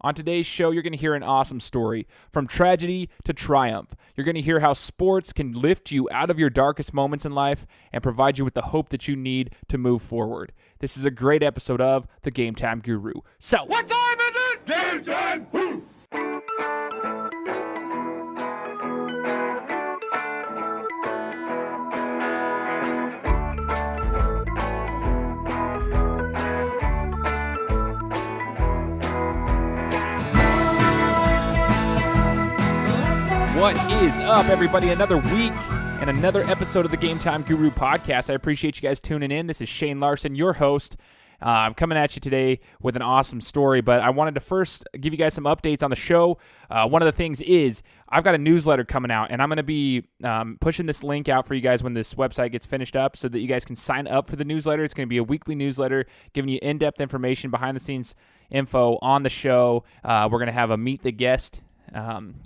On today's show, you're going to hear an awesome story. From tragedy to triumph, you're going to hear how sports can lift you out of your darkest moments in life and provide you with the hope that you need to move forward. This is a great episode of The Game Time Guru. So, what time is it? Game time! Woo! What is up, everybody? Another week and another episode of the Game Time Guru podcast. I appreciate you guys tuning in. This is Shane Larson, your host. I'm coming at you today with an awesome story, but I wanted to first give you guys some updates on the show. One of the things is I've got a newsletter coming out, and I'm going to be pushing this link out for you guys when this website gets finished up so that you guys can sign up for the newsletter. It's going to be a weekly newsletter giving you in-depth information, behind-the-scenes info on the show. We're going to have a Meet the Guest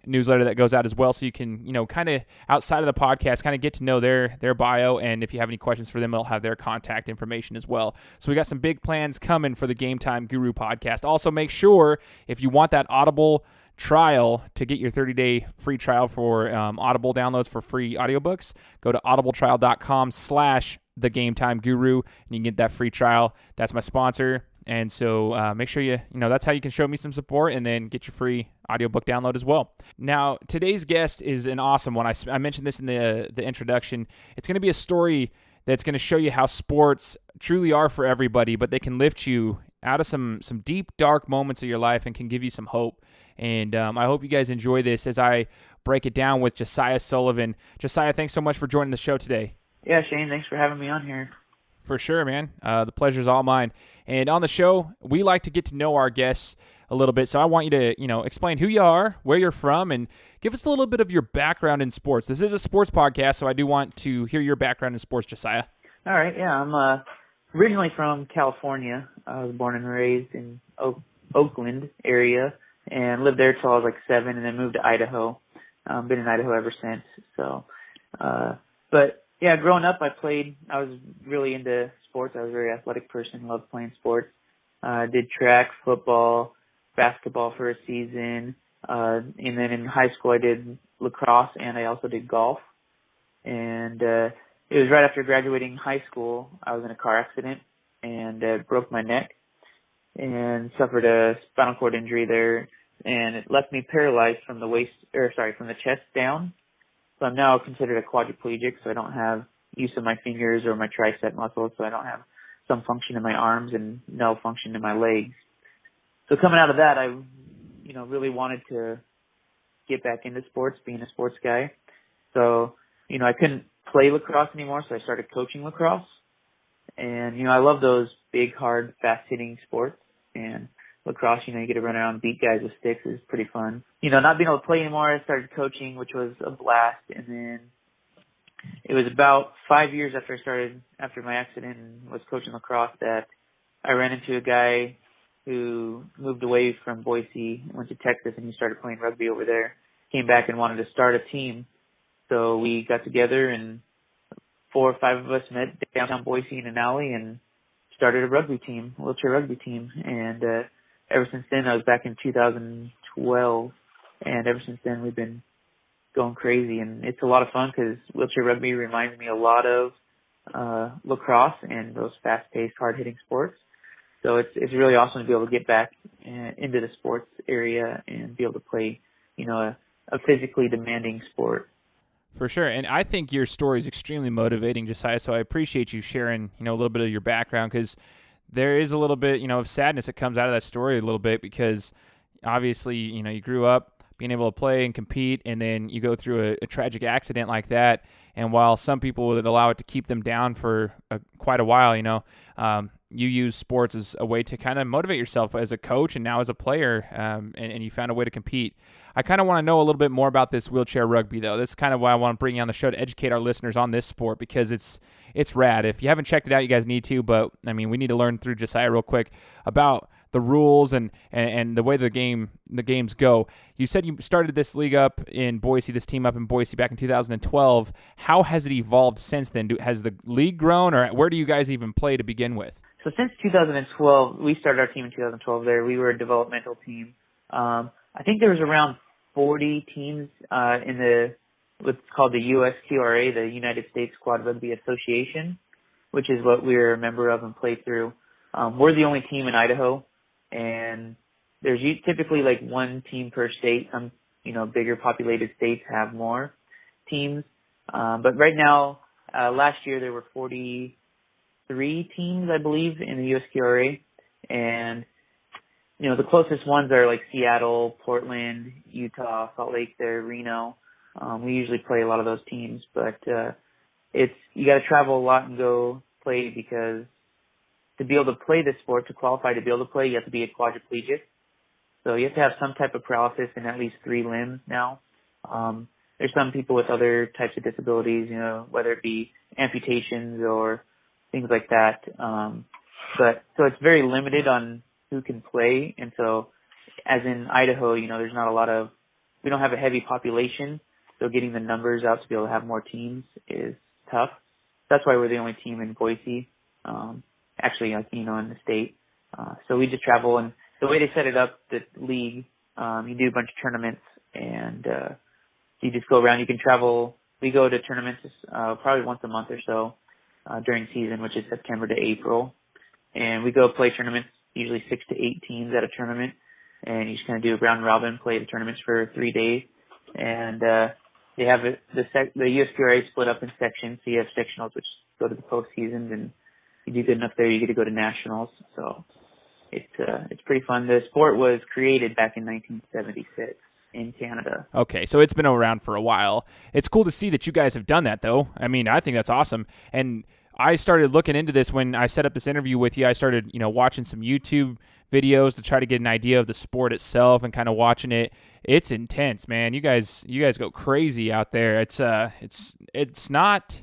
newsletter that goes out as well, so you can, kind of outside of the podcast, kind of get to know their bio, and if you have any questions for them, they'll have their contact information as well. So we got some big plans coming for the Game Time Guru podcast. Also, make sure if you want that Audible trial to get your 30-day free trial for Audible downloads for free audiobooks, go to audibletrial.com/thegametimeguru, and you can get that free trial. That's my sponsor. And so make sure that's how you can show me some support and then get your free audiobook download as well. Now, today's guest is an awesome one. I mentioned this in the introduction. It's going to be a story that's going to show you how sports truly are for everybody, but they can lift you out of some deep, dark moments of your life and can give you some hope. And I hope you guys enjoy this as I break it down with Josiah Sullivan. Josiah, thanks so much for joining the show today. Yeah, Shane, thanks for having me on here. For sure, man. The pleasure's all mine. And on the show, we like to get to know our guests a little bit. So I want you to, explain who you are, where you're from, and give us a little bit of your background in sports. This is a sports podcast, so I do want to hear your background in sports, Josiah. All right, yeah. I'm originally from California. I was born and raised in Oakland area and lived there till I was like 7 and then moved to Idaho. Been in Idaho ever since. So, but yeah, growing up, I was really into sports. I was a very athletic person, loved playing sports. Did track, football, basketball for a season. And then in high school, I did lacrosse and I also did golf. And it was right after graduating high school, I was in a car accident and broke my neck and suffered a spinal cord injury there. And it left me paralyzed from the chest down. So I'm now considered a quadriplegic, so I don't have use of my fingers or my tricep muscles, so I don't have some function in my arms and no function in my legs. So coming out of that, I, really wanted to get back into sports, being a sports guy. So, I couldn't play lacrosse anymore, so I started coaching lacrosse. And, I love those big, hard, fast-hitting sports. And lacrosse, you get to run around and beat guys with sticks is pretty fun. Not being able to play anymore, I started coaching, which was a blast. And then it was about 5 years after my accident and was coaching lacrosse that I ran into a guy who moved away from Boise, went to Texas, and he started playing rugby over there. Came back and wanted to start a team. So we got together and 4 or 5 of us met downtown Boise in an alley and started a wheelchair rugby team. And ever since then, I was back in 2012, and ever since then we've been going crazy, and it's a lot of fun because wheelchair rugby reminds me a lot of lacrosse and those fast-paced, hard-hitting sports. So it's really awesome to be able to get back into the sports area and be able to play, a physically demanding sport. For sure, and I think your story is extremely motivating, Josiah, so I appreciate you sharing, a little bit of your background, because there is a little bit, of sadness that comes out of that story a little bit, because obviously, you grew up being able to play and compete, and then you go through a tragic accident like that, and while some people would allow it to keep them down for quite a while, you use sports as a way to kind of motivate yourself as a coach and now as a player, and you found a way to compete. I kind of want to know a little bit more about this wheelchair rugby, though. This is kind of why I want to bring you on the show, to educate our listeners on this sport, because it's rad. If you haven't checked it out, you guys need to, but, we need to learn through Josiah real quick about the rules and the way the games go. You said you started this league up in Boise, this team up in Boise back in 2012. How has it evolved since then? Has the league grown, or where do you guys even play to begin with? So since 2012, we started our team in 2012 there. We were a developmental team. I think there was around 40 teams in what's called the USQRA, the United States Quad Rugby Association, which is what we're a member of and play through. We're the only team in Idaho, and there's typically like one team per state. Some, bigger populated states have more teams. But right now, last year there were 43 teams, I believe, in the USQRA. And, the closest ones are like Seattle, Portland, Utah, Salt Lake there, Reno. We usually play a lot of those teams, but, you got to travel a lot and go play, because to be able to play this sport, to qualify to be able to play, you have to be a quadriplegic. So you have to have some type of paralysis in at least 3 limbs now. There's some people with other types of disabilities, whether it be amputations or things like that. But so it's very limited on who can play. And so as in Idaho, there's not we don't have a heavy population. So getting the numbers out to be able to have more teams is tough. That's why we're the only team in Boise, actually, in the state. So we just travel, and the way they set it up, the league, you do a bunch of tournaments, and you just go around. You can travel. We go to tournaments probably once a month or so during season, which is September to April. And we go play tournaments, usually 6 to 8 teams at a tournament. And you just kind of do a round robin, play the tournaments for 3 days. And they have the USQRA split up in sections. So you have sectionals, which go to the postseasons, and you do good enough there, you get to go to nationals. So it's pretty fun. The sport was created back in 1976 in Canada. Okay, so it's been around for a while. It's cool to see that you guys have done that, though. I mean, I think that's awesome. And I started looking into this when I set up this interview with you. I started, watching some YouTube videos to try to get an idea of the sport itself and kind of watching it. It's intense, man. You guys go crazy out there. It's not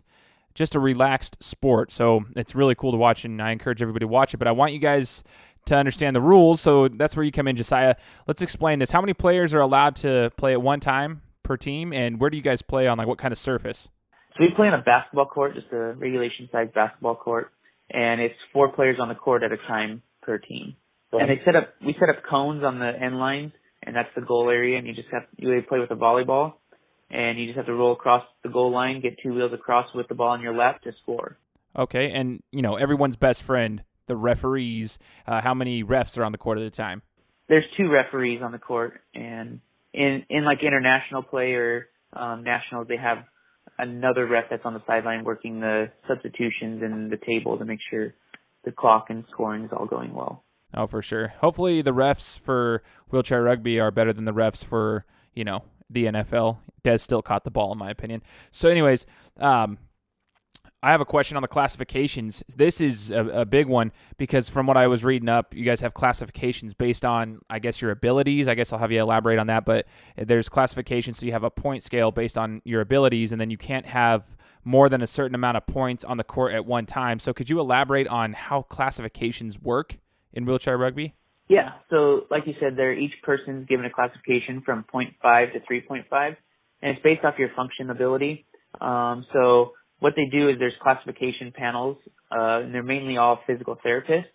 just a relaxed sport, so it's really cool to watch, and I encourage everybody to watch it. But I want you guys to understand the rules, so that's where you come in, Josiah. Let's explain this. How many players are allowed to play at one time per team, and where do you guys play on, what kind of surface? So we play on a basketball court, just a regulation-sized basketball court, and it's 4 players on the court at a time per team. And we set up cones on the end lines, and that's the goal area, and you play with a volleyball, and you just have to roll across the goal line, get 2 wheels across with the ball in your lap to score. Okay, and, everyone's best friend, the referees, how many refs are on the court at a time? There's 2 referees on the court, and in international play or nationals, they have another ref that's on the sideline working the substitutions and the table to make sure the clock and scoring is all going well. Oh, for sure. Hopefully the refs for wheelchair rugby are better than the refs for, the NFL. Des still caught the ball, in my opinion. So anyways, I have a question on the classifications. This is a big one because from what I was reading up, you guys have classifications based on, I guess, your abilities. I guess I'll have you elaborate on that, but there's classifications. So you have a point scale based on your abilities, and then you can't have more than a certain amount of points on the court at one time. So could you elaborate on how classifications work in wheelchair rugby? Yeah. So like you said there, each person's given a classification from 0.5 to 3.5, and it's based off your function ability. So what they do is there's classification panels, and they're mainly all physical therapists.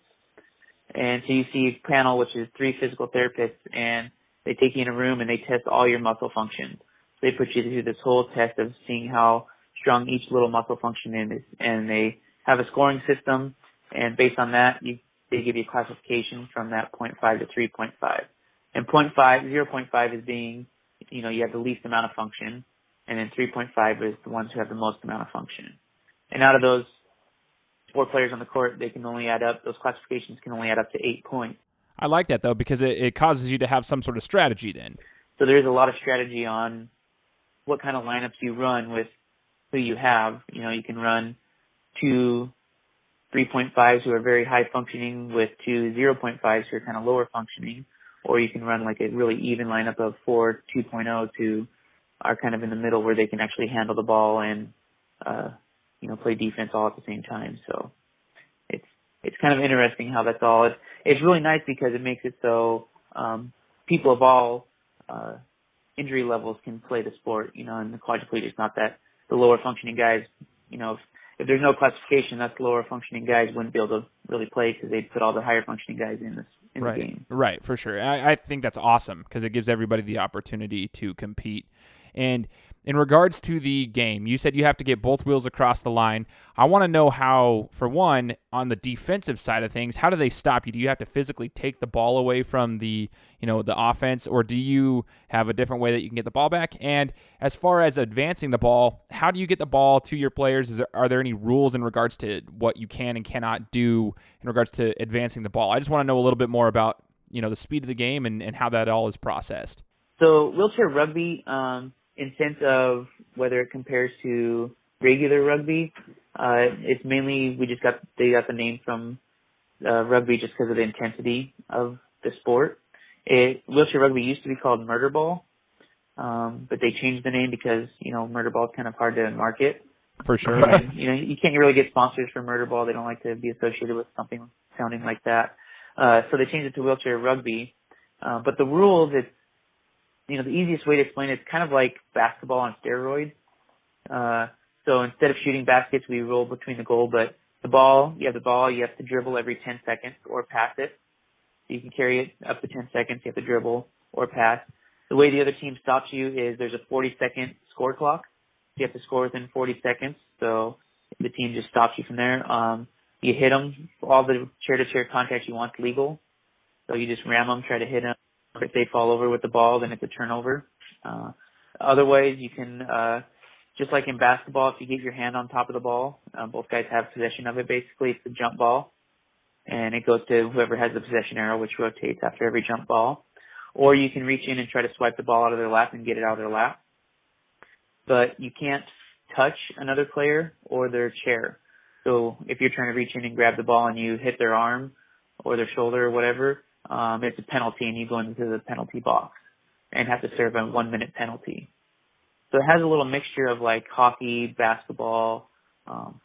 And so you see a panel which is 3 physical therapists, and they take you in a room and they test all your muscle functions. They put you through this whole test of seeing how strong each little muscle function is, and they have a scoring system, and based on that, they give you a classification from that 0.5 to 3.5. And 0.5 is being, you have the least amount of function, and then 3.5 is the ones who have the most amount of function. And out of those 4 players on the court, those classifications can only add up to 8 points. I like that, though, because it causes you to have some sort of strategy then. So there's a lot of strategy on what kind of lineups you run with who you have. You can run 2 3.5s who are very high functioning with 2 0.5s who are kind of lower functioning, or you can run like a really even lineup of 4 2.0s who are kind of in the middle where they can actually handle the ball and, play defense all at the same time. So it's kind of interesting how that's all. It's really nice because it makes it so, people of all, injury levels can play the sport, and the quadriplegic is not that the lower functioning guys, if there's no classification, us lower functioning guys wouldn't be able to really play because they'd put all the higher functioning guys in the game. Right, for sure. I think that's awesome because it gives everybody the opportunity to compete. And in regards to the game, you said you have to get both wheels across the line. I want to know how, for one, on the defensive side of things, how do they stop you? Do you have to physically take the ball away from the offense, or do you have a different way that you can get the ball back? And as far as advancing the ball, how do you get the ball to your players? Are there any rules in regards to what you can and cannot do in regards to advancing the ball? I just want to know a little bit more about the speed of the game and how that all is processed. So wheelchair rugby, in sense of whether it compares to regular rugby, it's mainly they got the name from rugby just because of the intensity of the sport. Wheelchair rugby used to be called murder ball, but they changed the name because murder ball is kind of hard to market. For sure. You can't really get sponsors for murder ball. They don't like to be associated with something sounding like that. So they changed it to wheelchair rugby. But the rules, it's the easiest way to explain it, it's kind of like basketball on steroids. So instead of shooting baskets, we roll between the goal, but you have to dribble every 10 seconds or pass it. So you can carry it up to 10 seconds, you have to dribble or pass. The way the other team stops you is there's a 40-second score clock. You have to score within 40 seconds, so the team just stops you from there. You hit them. All the chair-to-chair contact you want legal. So you just ram them, try to hit them. If they fall over with the ball, then it's a turnover. Otherwise, you can, just like in basketball, if you get your hand on top of the ball, both guys have possession of it. Basically, it's a jump ball, and it goes to whoever has the possession arrow, which rotates after every jump ball. Or you can reach in and try to swipe the ball out of their lap and get it out of their lap. But you can't touch another player or their chair. So if you're trying to reach in and grab the ball and you hit their arm or their shoulder or whatever, it's a penalty and you go into the penalty box and have to serve a 1-minute penalty. So it has a little mixture of like hockey, basketball,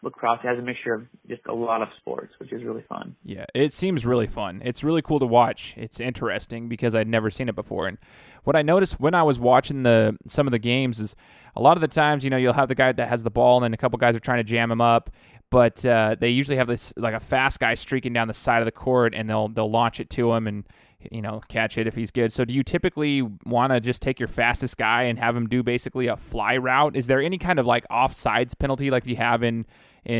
lacrosse. It has a mixture of just a lot of sports, which is really fun. Yeah, it seems really fun. It's really cool to watch. It's interesting because I'd never seen it before. And what I noticed when I was watching some of the games is a lot of the times, you'll have the guy that has the ball and then a couple guys are trying to jam him up, but they usually have this like a fast guy streaking down the side of the court and they'll launch it to him and catch it if he's good. So do you typically want to just take your fastest guy and have him do basically a fly route? Is there any kind of like offsides penalty like you have in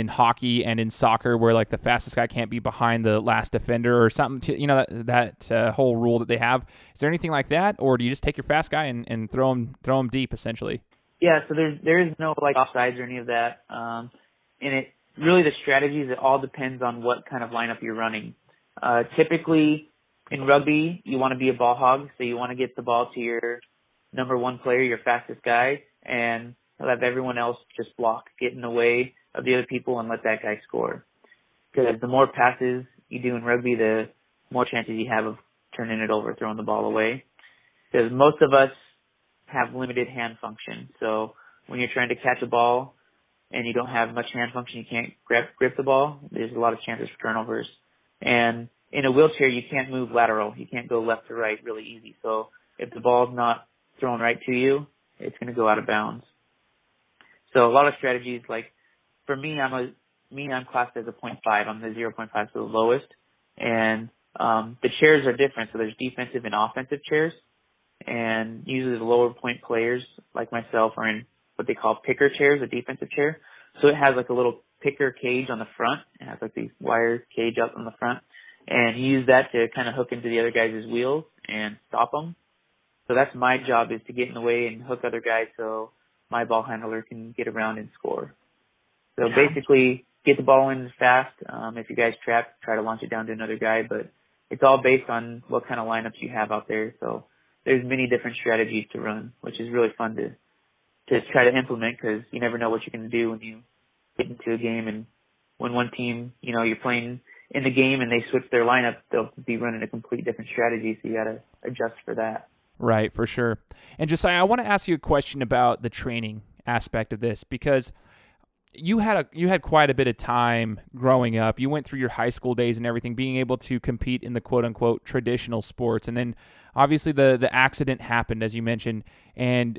hockey and in soccer where like the fastest guy can't be behind the last defender or something to, that whole rule that they have? Is there anything like that, or do you just take your fast guy and throw him deep essentially? Yeah, so there is no like offsides or any of that. And it really, the strategies, it all depends on what kind of lineup you're running. Typically in rugby, you want to be a ball hog, so you want to get the ball to your number one player, your fastest guy, and have everyone else just block, get in the way of the other people and let that guy score. Because the more passes you do in rugby, the more chances you have of turning it over, throwing the ball away. Because most of us have limited hand function. So when you're trying to catch a ball and you don't have much hand function, you can't grip the ball, there's a lot of chances for turnovers. And in a wheelchair, you can't move lateral. You can't go left to right really easy. So if the ball's not thrown right to you, it's going to go out of bounds. So a lot of strategies, like for me, I'm classed as a 0.5. I'm the 0.5, so the lowest. And the chairs are different. So there's defensive and offensive chairs. And usually the lower point players, like myself, are in what they call picker chairs, a defensive chair. So it has like a little picker cage on the front. It has like these wire cage up on the front. And you use that to kind of hook into the other guys' wheels and stop them. So that's my job, is to get in the way and hook other guys so my ball handler can get around and score. So basically, get the ball in fast. If you guys trap, try to launch it down to another guy. But it's all based on what kind of lineups you have out there. So there's many different strategies to run, which is really fun to try to implement, because you never know what you're going to do when you get into a game. And when one team, you're playing in the game and they switch their lineup, they'll be running a complete different strategy, so you got to adjust for that. Right, for sure. And Josiah, I want to ask you a question about the training aspect of this, because you had quite a bit of time growing up. You went through your high school days and everything, being able to compete in the quote-unquote traditional sports, and then obviously the accident happened, as you mentioned, and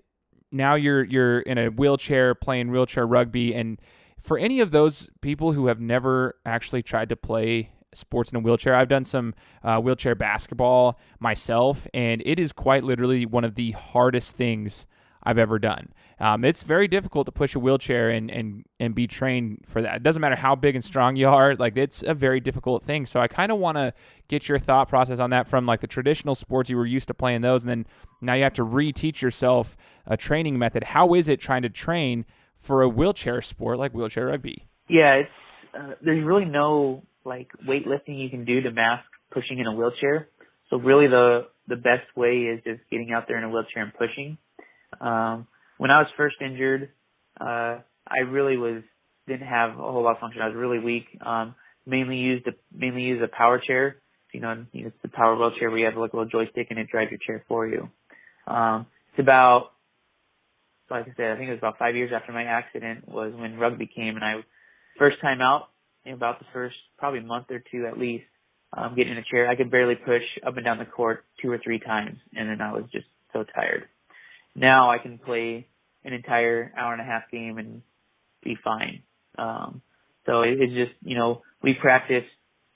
now you're in a wheelchair playing wheelchair rugby. And For any of those people who have never actually tried to play sports in a wheelchair, I've done some wheelchair basketball myself, and it is quite literally one of the hardest things I've ever done. It's very difficult to push a wheelchair and be trained for that. It doesn't matter how big and strong you are. Like, it's a very difficult thing. So I kind of want to get your thought process on that from like the traditional sports you were used to playing those, and then now you have to reteach yourself a training method. How is it trying to train for a wheelchair sport like wheelchair rugby? Yeah, it's there's really no like weightlifting you can do to mask pushing in a wheelchair. So really the best way is just getting out there in a wheelchair and pushing. When I was first injured, I really didn't have a whole lot of function. I was really weak. Mainly used a power chair. It's the power wheelchair where you have like a little joystick and it drives your chair for you. It's about, like I said, I think it was about 5 years after my accident was when rugby came, and first time out, in about the first probably month or two at least, getting in a chair, I could barely push up and down the court 2 or 3 times, and then I was just so tired. Now I can play an entire hour-and-a-half game and be fine. So it's just, we practice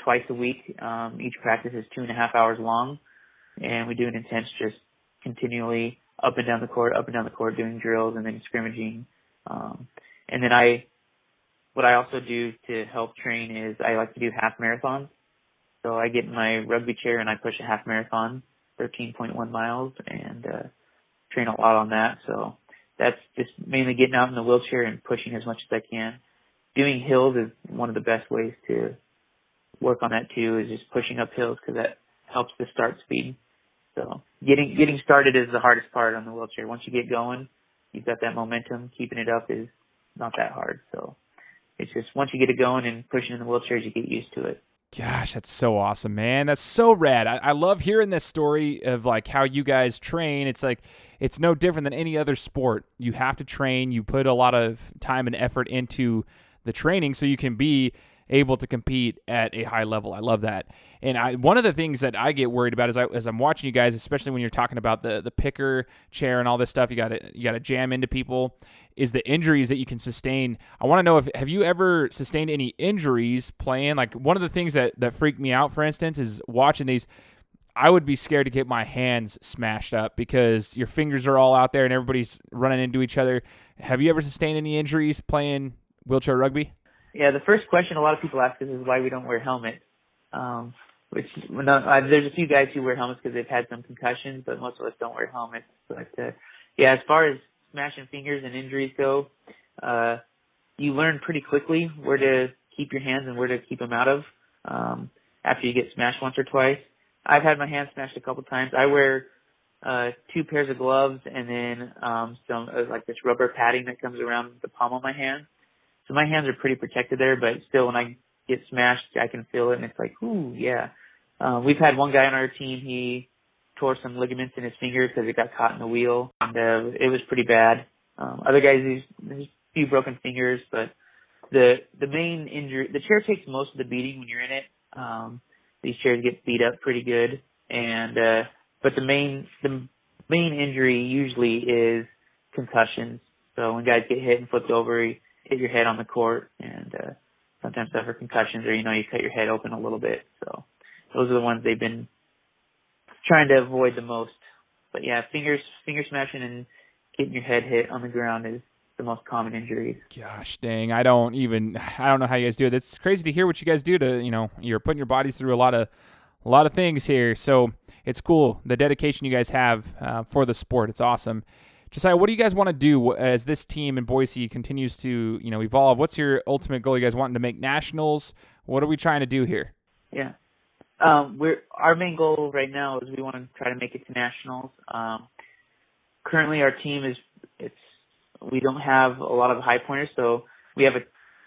twice a week. Each practice is 2.5 hours long, and we do an intense just continually up and down the court doing drills and then scrimmaging. And then what I also do to help train is I like to do half marathons. So I get in my rugby chair and I push a half marathon, 13.1 miles, and train a lot on that. So that's just mainly getting out in the wheelchair and pushing as much as I can. Doing hills is one of the best ways to work on that too, is just pushing up hills because that helps the start speed. So getting started is the hardest part on the wheelchair. Once you get going, you've got that momentum. Keeping it up is not that hard. So it's just once you get it going and pushing in the wheelchairs, you get used to it. Gosh, that's so awesome, man. That's so rad. I love hearing this story of like how you guys train. It's like, it's no different than any other sport. You have to train. You put a lot of time and effort into the training so you can be able to compete at a high level. I love that. And one of the things that I get worried about as I'm watching you guys, especially when you're talking about the picker chair and all this stuff, you got to jam into people, is the injuries that you can sustain. I want to know, have you ever sustained any injuries playing? Like, one of the things that freaked me out, for instance, is watching these. I would be scared to get my hands smashed up because your fingers are all out there and everybody's running into each other. Have you ever sustained any injuries playing wheelchair rugby? Yeah, the first question a lot of people ask us is why we don't wear helmets. There's a few guys who wear helmets because they've had some concussions, but most of us don't wear helmets. But as far as smashing fingers and injuries go, you learn pretty quickly where to keep your hands and where to keep them out of after you get smashed once or twice. I've had my hands smashed a couple times. I wear 2 pairs of gloves and then some like this rubber padding that comes around the palm of my hand. So my hands are pretty protected there, but still when I get smashed, I can feel it, and it's like, ooh, yeah. We've had one guy on our team, he tore some ligaments in his finger because it got caught in the wheel, and it was pretty bad. Other guys, there's a few broken fingers, but the main injury, the chair takes most of the beating when you're in it. These chairs get beat up pretty good, and but the main injury usually is concussions. So when guys get hit and flipped over, you hit your head on the court, and sometimes suffer concussions, or you cut your head open a little bit. So those are the ones they've been trying to avoid the most. But yeah, finger smashing and getting your head hit on the ground is the most common injuries. Gosh dang, I don't know how you guys do it. It's crazy to hear what you guys do to, you're putting your bodies through a lot of things here. So it's cool, the dedication you guys have for the sport. It's awesome. Josiah, what do you guys want to do as this team in Boise continues to, evolve? What's your ultimate goal? You guys wanting to make nationals? What are we trying to do here? Yeah. Our main goal right now is we want to try to make it to nationals. Currently our team we don't have a lot of high pointers, so we have a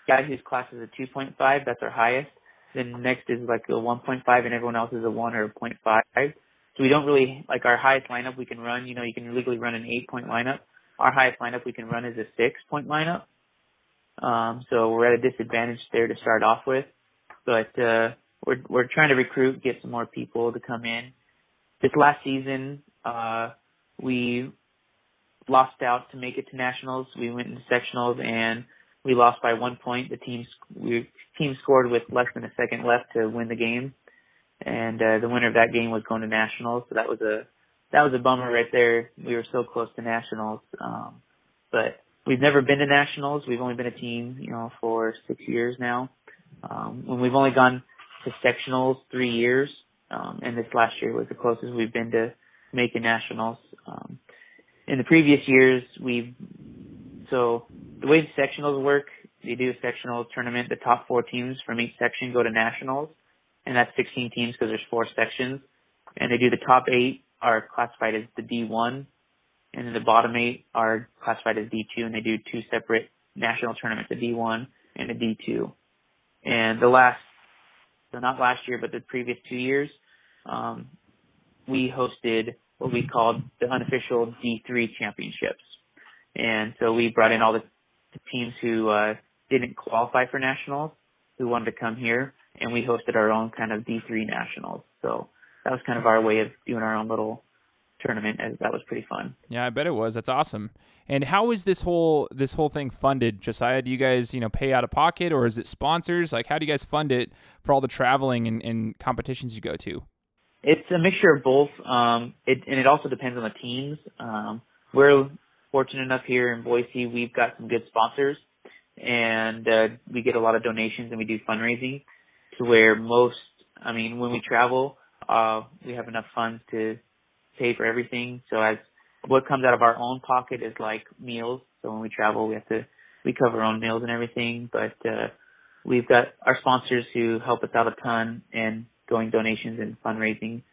guy whose class is a 2.5, that's our highest. Then next is like a 1.5 and everyone else is a 1 or a 0.5. So we don't really, like our highest lineup we can run, you can legally run an 8-point lineup. Our highest lineup we can run is a 6-point lineup. So we're at a disadvantage there to start off with. But we're trying to recruit, get some more people to come in. This last season, we lost out to make it to nationals. We went into sectionals and we lost by 1 point. The team scored with less than a second left to win the game, and the winner of that game was going to nationals. So that was a bummer right there. We were so close to nationals, but we've never been to nationals. We've only been a team, for 6 years now. When we've only gone to sectionals 3 years, and this last year was the closest we've been to making nationals. In the previous years, so the way the sectionals work, you do a sectional tournament. The top 4 teams from each section go to nationals, and that's 16 teams because there's 4 sections. And they do the top 8 are classified as the D1, and then the bottom 8 are classified as D2, and they do 2 separate national tournaments, a D1 and a D2. And not last year, but the previous 2 years, we hosted what we called the unofficial D3 championships. And so we brought in all the teams who didn't qualify for nationals, who wanted to come here, and we hosted our own kind of D3 nationals. So that was kind of our way of doing our own little tournament, and that was pretty fun. Yeah, I bet it was. That's awesome. And how is this whole thing funded, Josiah? Do you guys, pay out of pocket, or is it sponsors? Like, how do you guys fund it for all the traveling and competitions you go to? It's a mixture of both. It also depends on the teams. We're fortunate enough here in Boise, we've got some good sponsors, and we get a lot of donations, and we do fundraising to where when we travel, we have enough funds to pay for everything. So what comes out of our own pocket is like meals. So when we travel, we cover our own meals and everything, but we've got our sponsors who help us out a ton, and going donations and fundraising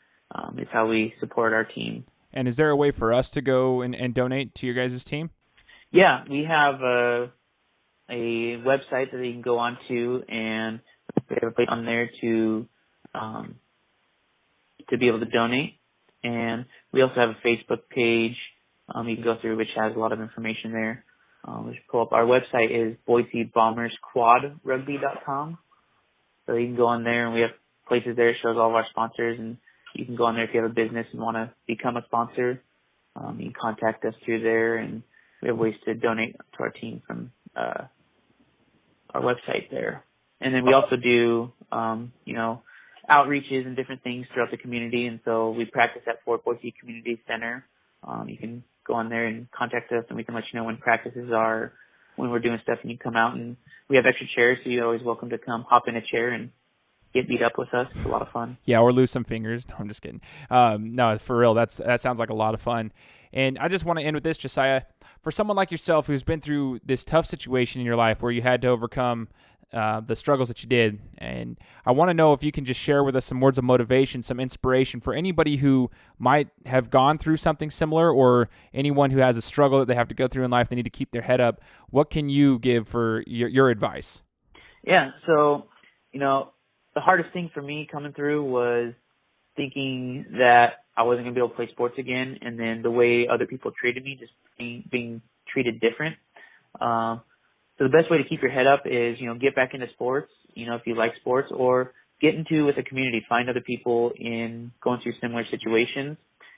is how we support our team. And is there a way for us to go and donate to your guys' team? Yeah, we have a website that you can go on to, and we have a place on there to be able to donate. And we also have a Facebook page you can go through, which has a lot of information there. Let's pull up. Our website is BoiseBombersQuadRugby.com. So you can go on there, and we have places there that shows all of our sponsors, and you can go on there if you have a business and want to become a sponsor. You can contact us through there, and we have ways to donate to our team from our website there. And then we also do, outreaches and different things throughout the community. And so we practice at Fort Boise Community Center. You can go on there and contact us, and we can let you know when practices are, when we're doing stuff, and you come out. And we have extra chairs, so you're always welcome to come hop in a chair and get beat up with us. It's a lot of fun. Yeah, or lose some fingers. No, I'm just kidding. No, for real, that sounds like a lot of fun. And I just want to end with this, Josiah. For someone like yourself who's been through this tough situation in your life where you had to overcome the struggles that you did, and I want to know if you can just share with us some words of motivation, some inspiration for anybody who might have gone through something similar, or anyone who has a struggle that they have to go through in life. They need to keep their head up. What can you give for your advice? Yeah, so, the hardest thing for me coming through was thinking that I wasn't going to be able to play sports again, and then the way other people treated me, just being treated different. So the best way to keep your head up is, get back into sports, if you like sports, or get into with a community, find other people going through similar situations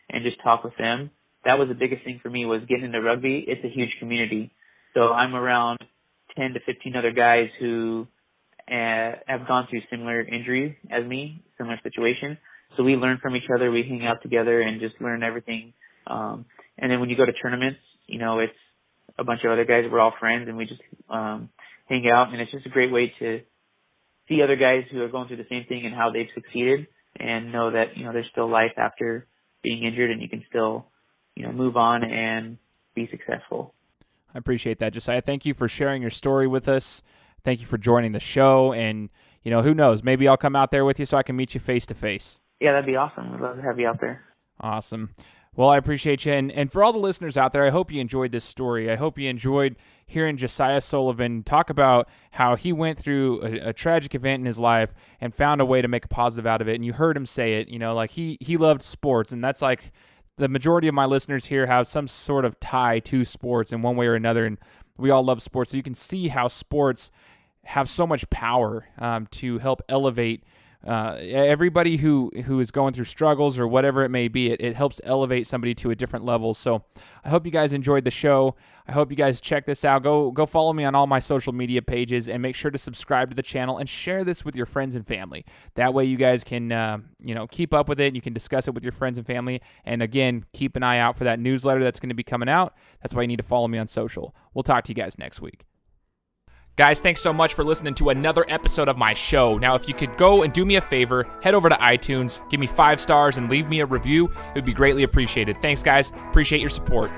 and just talk with them. That was the biggest thing for me, was getting into rugby. It's a huge community. So I'm around 10 to 15 other guys who have gone through similar injury as me, similar situation. So we learn from each other, we hang out together and just learn everything. And then when you go to tournaments, it's a bunch of other guys. We're all friends, and we just hang out, and it's just a great way to see other guys who are going through the same thing and how they've succeeded, and know that, there's still life after being injured, and you can still, move on and be successful. I appreciate that, Josiah. Thank you for sharing your story with us. Thank you for joining the show, and, who knows, maybe I'll come out there with you so I can meet you face to face. Yeah, that'd be awesome. We'd love to have you out there. Awesome. Well, I appreciate you. And for all the listeners out there, I hope you enjoyed this story. I hope you enjoyed hearing Josiah Sullivan talk about how he went through a tragic event in his life and found a way to make a positive out of it. And you heard him say it, like he loved sports. And that's like the majority of my listeners here have some sort of tie to sports in one way or another. And we all love sports. So you can see how sports have so much power to help elevate everybody who is going through struggles or whatever it may be, it helps elevate somebody to a different level. So I hope you guys enjoyed the show. I hope you guys check this out. Go follow me on all my social media pages, and make sure to subscribe to the channel and share this with your friends and family. That way you guys can keep up with it, and you can discuss it with your friends and family. And again, keep an eye out for that newsletter that's going to be coming out. That's why you need to follow me on social. We'll talk to you guys next week. Guys, thanks so much for listening to another episode of my show. Now, if you could go and do me a favor, head over to iTunes, give me 5 stars, and leave me a review. It would be greatly appreciated. Thanks, guys. Appreciate your support.